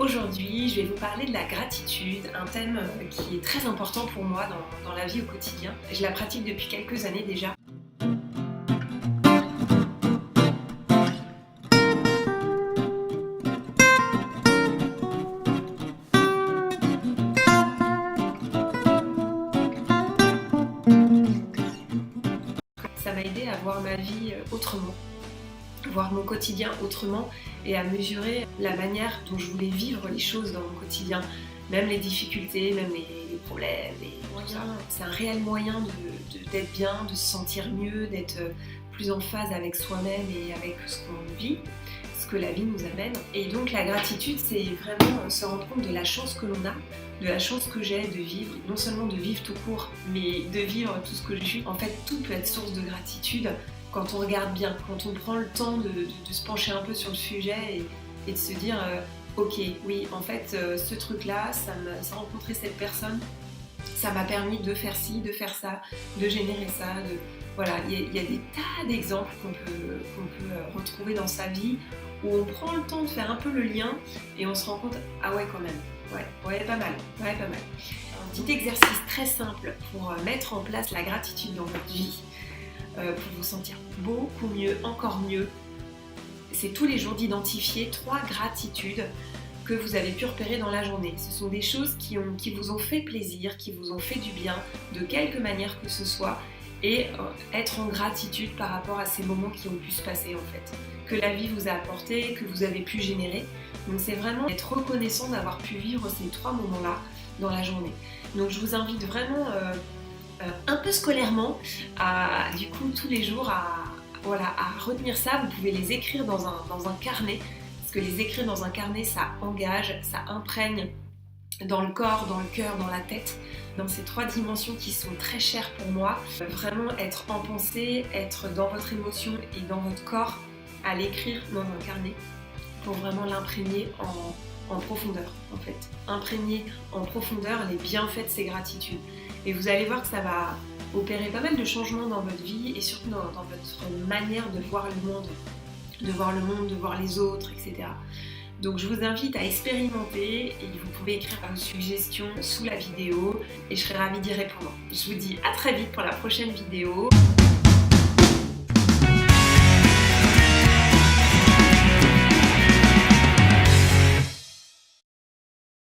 Aujourd'hui, je vais vous parler de la gratitude, un thème qui est très important pour moi dans la vie au quotidien. Je la pratique depuis quelques années déjà. Ça m'a aidé à voir ma vie autrement, voir mon quotidien autrement et à mesurer la manière dont je voulais vivre les choses dans mon quotidien, même les difficultés, même les problèmes et tout ça. C'est un réel moyen d'être bien, de se sentir mieux, d'être plus en phase avec soi-même et avec ce qu'on vit, ce que la vie nous amène. Et donc la gratitude, c'est vraiment se rendre compte de la chance que l'on a, de la chance que j'ai de vivre, non seulement de vivre tout court, mais de vivre tout ce que je suis. En fait, tout peut être source de gratitude quand on regarde bien, quand on prend le temps de se pencher un peu sur le sujet et de se dire ok, oui, en fait, ce truc-là, ça rencontrer cette personne, ça m'a permis de faire ci, de faire ça, de générer ça. Voilà, il y a des tas d'exemples qu'on peut retrouver dans sa vie où on prend le temps de faire un peu le lien et on se rend compte, ah ouais, quand même, ouais, pas mal. Un petit exercice très simple pour mettre en place la gratitude dans votre vie, pour vous sentir beaucoup mieux, encore mieux. C'est tous les jours d'identifier 3 gratitudes que vous avez pu repérer dans la journée. Ce sont des choses qui vous ont fait plaisir, qui vous ont fait du bien, de quelque manière que ce soit, et être en gratitude par rapport à ces moments qui ont pu se passer en fait, que la vie vous a apporté, que vous avez pu générer. Donc c'est vraiment être reconnaissant d'avoir pu vivre ces 3 moments-là dans la journée. Donc je vous invite vraiment un peu scolairement, du coup tous les jours à retenir ça. Vous pouvez les écrire dans un carnet, parce que les écrire dans un carnet, ça engage, ça imprègne dans le corps, dans le cœur, dans la tête, dans ces 3 dimensions qui sont très chères pour moi. Vraiment être en pensée, être dans votre émotion et dans votre corps, à l'écrire dans un carnet pour vraiment l'imprégner en profondeur en fait. Imprégner en profondeur les bienfaits de ces gratitudes. Et vous allez voir que ça va opérer pas mal de changements dans votre vie et surtout dans votre manière de voir le monde, de voir les autres, etc. Donc je vous invite à expérimenter et vous pouvez écrire vos suggestions sous la vidéo et je serai ravie d'y répondre. Je vous dis à très vite pour la prochaine vidéo.